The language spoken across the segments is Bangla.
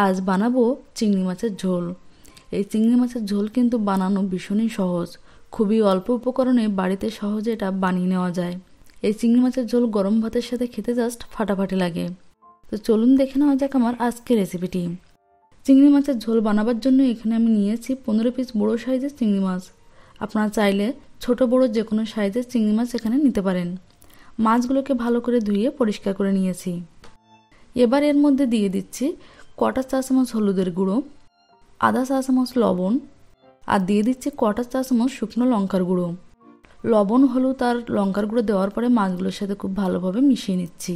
আজ বানাবো চিংড়ি মাছের ঝোল। এই চিংড়ি মাছের ঝোল কিন্তু বানানো ভীষণই সহজ, খুবই অল্প উপকরণে বাড়িতে সহজে এটা বানিয়ে নেওয়া যায়। এই চিংড়ি মাছের ঝোল গরম ভাতের সাথে খেতে জাস্ট ফাটাফাটি লাগে। তো চলুন দেখে নেওয়া যাক আমার আজকের রেসিপিটি। চিংড়ি মাছের ঝোল বানাবার জন্য এখানে আমি নিয়েছি 15 পিস বড়ো সাইজের চিংড়ি মাছ। আপনারা চাইলে ছোট বড় যে কোনো সাইজের চিংড়ি মাছ এখানে নিতে পারেন। মাছগুলোকে ভালো করে ধুয়ে পরিষ্কার করে নিয়েছি। এবার এর মধ্যে দিয়ে দিচ্ছি কটা চা চামচ হলুদের গুঁড়ো, আধা চা চামচ লবণ, আর দিয়ে দিচ্ছি কটা চা চামচ শুকনো লঙ্কার গুঁড়ো। লবণ, হলুদ আর লঙ্কার গুঁড়ো দেওয়ার পরে মাছগুলোর সাথে খুব ভালোভাবে মিশিয়ে নিচ্ছি।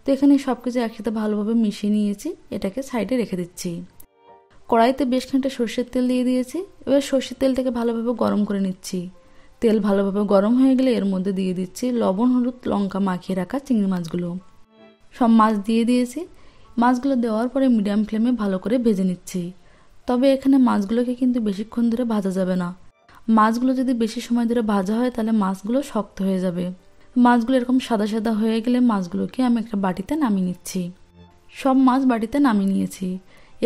তো এখানে সব কিছু একসাথে ভালোভাবে মিশিয়ে নিয়েছি, এটাকে সাইডে রেখে দিচ্ছি। কড়াইতে বেশ খানিকটা সর্ষের তেল দিয়ে দিয়েছি। এবার সর্ষের তেলটাকে ভালোভাবে গরম করে নিচ্ছি। তেল ভালোভাবে গরম হয়ে গেলে এর মধ্যে দিয়ে দিচ্ছি লবণ, হলুদ, লঙ্কা মাখিয়ে রাখা চিংড়ি মাছগুলো। সব মাছ দিয়ে দিয়েছি। মাছগুলো দেওয়ার পরে মিডিয়াম ফ্লেমে ভালো করে ভেজে নিচ্ছি। তবে এখানে মাছগুলোকে কিন্তু বেশিক্ষণ ধরে ভাজা যাবে না। মাছগুলো যদি বেশি সময় ধরে ভাজা হয় তাহলে মাছগুলো শক্ত হয়ে যাবে। মাছগুলো এরকম সাদা সাদা হয়ে গেলে মাছগুলোকে আমি একটা বাটিতে নামিয়ে নিচ্ছি। সব মাছ বাটিতে নামিয়ে নিয়েছি।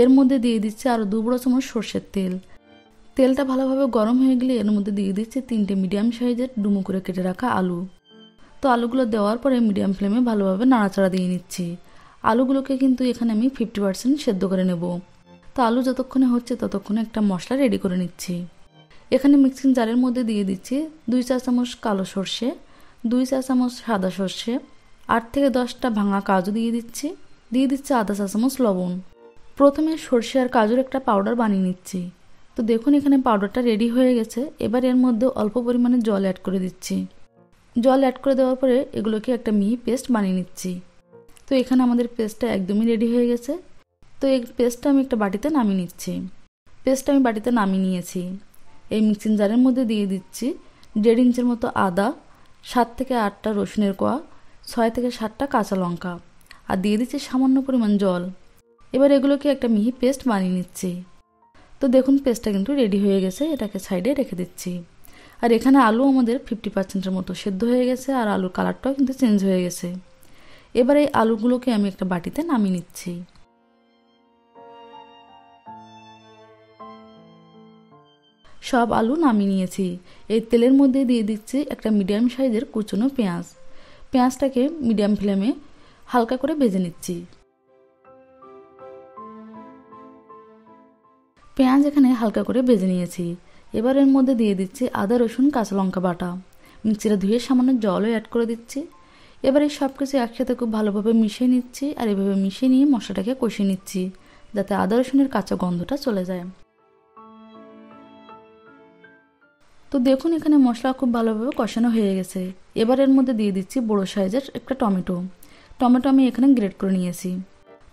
এর মধ্যে দিয়ে দিচ্ছি আরও 2 বড় চামচ সর্ষের তেল। তেলটা ভালোভাবে গরম হয়ে গেলে এর মধ্যে দিয়ে দিচ্ছি 3টে মিডিয়াম সাইজের ডুমো করে কেটে রাখা আলু। তো আলুগুলো দেওয়ার পরে মিডিয়াম ফ্লেমে ভালোভাবে নাড়াচাড়া দিয়ে নিচ্ছি। আলুগুলোকে কিন্তু এখানে আমি 50% সেদ্ধ করে নেব। তো আলু যতক্ষণে হচ্ছে ততক্ষণে একটা মশলা রেডি করে নিচ্ছি। এখানে মিক্সিং জারের মধ্যে দিয়ে দিচ্ছি 2 চা চামচ কালো সর্ষে, 2 চা চামচ সাদা সর্ষে, 8 থেকে 10টা ভাঙা কাজু দিয়ে দিচ্ছি আধা চা চামচ লবণ। প্রথমে সর্ষে আর কাজুর একটা পাউডার বানিয়ে নিচ্ছি। তো দেখুন এখানে পাউডারটা রেডি হয়ে গেছে। এবার এর মধ্যে অল্প পরিমাণে জল অ্যাড করে দিচ্ছি। জল অ্যাড করে দেওয়ার পরে এগুলোকে একটা মিহি পেস্ট বানিয়ে নিচ্ছি। তো এখানে আমাদের পেস্টটা একদমই রেডি হয়ে গেছে। তো এই পেস্টটা আমি একটা বাটিতে নামিয়ে নিচ্ছি। পেস্টটা আমি বাটিতে নামিয়ে নিয়েছি। এই মিক্সিং জারের মধ্যে দিয়ে দিচ্ছি 1.5 ইঞ্চের মতো আদা, 7 থেকে 8টা রসুনের কোয়া, 6 থেকে 7টা কাঁচা লঙ্কা, আর দিয়ে দিচ্ছি সামান্য পরিমাণ জল। এবার এগুলোকে একটা মিহি পেস্ট বানিয়ে নিচ্ছি। তো দেখুন পেস্টটা কিন্তু রেডি হয়ে গেছে, এটাকে সাইডে রেখে দিচ্ছি। আর এখানে আলু আমাদের 50%-এর মতো সেদ্ধ হয়ে গেছে, আর আলুর কালারটাও কিন্তু চেঞ্জ হয়ে গেছে। এবার এই আলুগুলোকে আমি একটা বাটিতে নামিয়ে নিচ্ছি। সব আলু নামিয়ে নিয়েছি। এই তেলের মধ্যে দিয়ে দিচ্ছি একটা মিডিয়াম সাইজের কুচনো পেঁয়াজ। পেঁয়াজটাকে মিডিয়াম ফ্লেমে হালকা করে ভেজে নিচ্ছি। পেঁয়াজ এখানে হালকা করে ভেজে নিয়েছি। এবার এর মধ্যে দিয়ে দিচ্ছি আদা, রসুন, কাঁচা লঙ্কা বাটা। মিক্সিটা ধুয়ে সামান্য জলও অ্যাড করে দিচ্ছি। এবার এই সব কিছু একসাথে খুব ভালোভাবে মিশিয়ে নিচ্ছি। আর এভাবে মিশিয়ে নিয়ে মশলাটাকে কষিয়ে নিচ্ছি যাতে আদা রসুনের কাঁচা গন্ধটা চলে যায়। তো দেখুন এখানে মশলা খুব ভালোভাবে কষানো হয়ে গেছে। এবার এর মধ্যে দিয়ে দিচ্ছি বড়ো সাইজের একটা টমেটো। আমি এখানে গ্রেট করে নিয়েছি।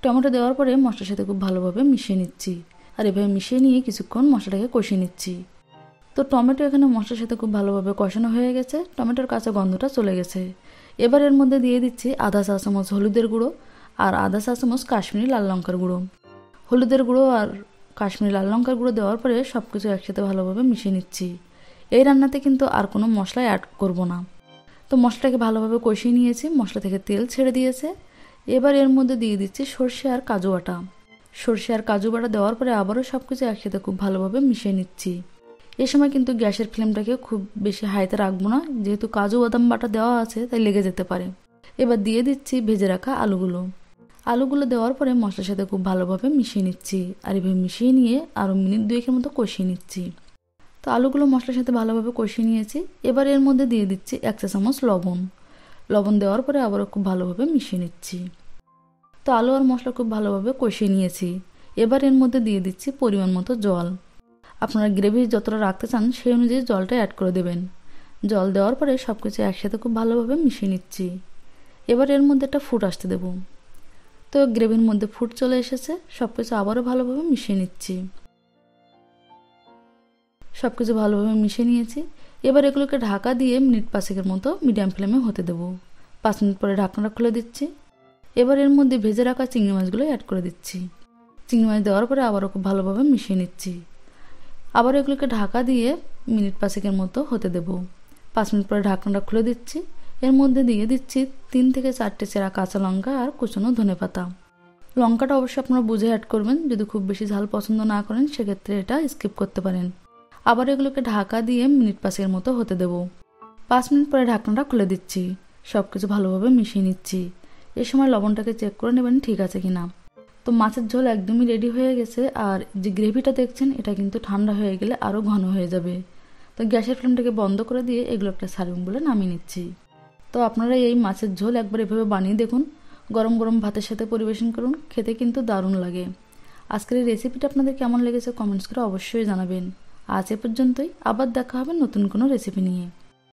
টমেটো দেওয়ার পরে মশলার সাথে খুব ভালোভাবে মিশিয়ে নিচ্ছি। আর এভাবে মিশিয়ে নিয়ে কিছুক্ষণ মশলাটাকে কষিয়ে নিচ্ছি। তো টমেটো এখানে মশলার সাথে খুব ভালোভাবে কষানো হয়ে গেছে, টমেটোর কাঁচা গন্ধটা চলে গেছে। এবার এর মধ্যে দিয়ে দিচ্ছি আধা চা চামচ হলুদের গুঁড়ো আর আধা চা চামচ কাশ্মীরি লাল লঙ্কার গুঁড়ো। হলুদের গুঁড়ো আর কাশ্মীরি লাল লঙ্কার গুঁড়ো দেওয়ার পরে সব কিছু একসাথে ভালোভাবে মিশিয়ে নিচ্ছি। এই রান্নাতে কিন্তু আর কোনো মশলা অ্যাড করব না। তো মশলাটাকে ভালোভাবে কষিয়ে নিয়েছি, মশলা থেকে তেল ছেড়ে দিয়েছে। এবার এর মধ্যে দিয়ে দিচ্ছি সর্ষে আর কাজু বাটা। সর্ষে আর কাজু বাটা দেওয়ার পরে আবারও সব কিছু একসাথে খুব ভালোভাবে মিশিয়ে নিচ্ছি। এই সময় কিন্তু গ্যাসের ফ্লেমটাকে খুব বেশি হাইতে রাখবো না, যেহেতু কাজু বাদাম বাটা দেওয়া আছে তাই লেগে যেতে পারে। এবার দিয়ে দিচ্ছি ভেজে রাখা আলুগুলো দেওয়ার পরে মশলার সাথে খুব ভালোভাবে মিশিয়ে নিচ্ছি। আর এভাবে মিশিয়ে নিয়ে আরও মিনিট 2 মতো কষিয়ে নিচ্ছি। তো আলুগুলো মশলার সাথে ভালোভাবে কষিয়ে নিয়েছি। এবার এর মধ্যে দিয়ে দিচ্ছি 1 চা চামচ লবণ দেওয়ার পরে আবারও খুব ভালোভাবে মিশিয়ে নিচ্ছি। তো আলু আর মশলা খুব ভালোভাবে কষিয়ে নিয়েছি। এবার এর মধ্যে দিয়ে দিচ্ছি পরিমাণ মতো জল। আপনারা গ্রেভি যতটা রাখতে চান সেই অনুযায়ী জলটা অ্যাড করে দেবেন। জল দেওয়ার পরে সব কিছু একসাথে খুব ভালোভাবে মিশিয়ে নিচ্ছি। এবার এর মধ্যে একটা ফুট আসতে দেব। তো গ্রেভির মধ্যে ফুট চলে এসেছে, সব কিছু আবারও ভালোভাবে মিশিয়ে নিচ্ছি। সব কিছু ভালোভাবে মিশিয়ে নিয়েছি। এবার এগুলোকে ঢাকা দিয়ে মিনিট 5 মতো মিডিয়াম ফ্লেমে হতে দেবো। 5 মিনিট পরে ঢাকনাটা খুলে দিচ্ছি। এবার এর মধ্যে ভেজে রাখা চিংড়ি মাছগুলো অ্যাড করে দিচ্ছি। চিংড়ি মাছ দেওয়ার পরে আবারও খুব ভালোভাবে মিশিয়ে নিচ্ছি। আবার এগুলোকে ঢাকা দিয়ে মিনিট 5 মতো হতে দেব। 5 মিনিট পরে ঢাকনাটা খুলে দিচ্ছি। এর মধ্যে দিয়ে দিচ্ছি 3 থেকে 4টে চেরা কাঁচা লঙ্কা আর কুচনো ধনেপাতা। লঙ্কাটা অবশ্যই আপনারা বুঝে অ্যাড করবেন, যদি খুব বেশি ঝাল পছন্দ না করেন সেক্ষেত্রে এটা স্কিপ করতে পারেন। আবার এগুলোকে ঢাকা দিয়ে মিনিট 5 মতো হতে দেব। 5 মিনিট পরে ঢাকনাটা খুলে দিচ্ছি, সব কিছু ভালোভাবে মিশিয়ে নিচ্ছি। এই সময় লবণটাকে চেক করে নেবেন ঠিক আছে কিনা। তো মাছের ঝোল একদমই রেডি হয়ে গেছে, আর যে গ্রেভিটা দেখছেন এটা কিন্তু ঠান্ডা হয়ে গেলে আরও ঘন হয়ে যাবে। তো গ্যাসের ফ্লেমটাকে বন্ধ করে দিয়ে এগুলো একটা সার্ভিং বলে নামিয়ে নিচ্ছি। তো আপনারা এই মাছের ঝোল একবার এভাবে বানিয়ে দেখুন, গরম গরম ভাতের সাথে পরিবেশন করুন, খেতে কিন্তু দারুণ লাগে। আজকের এই রেসিপিটা আপনাদের কেমন লেগেছে কমেন্টস করে অবশ্যই জানাবেন। আজ এ পর্যন্তই, আবার দেখা হবে নতুন কোনো রেসিপি নিয়ে।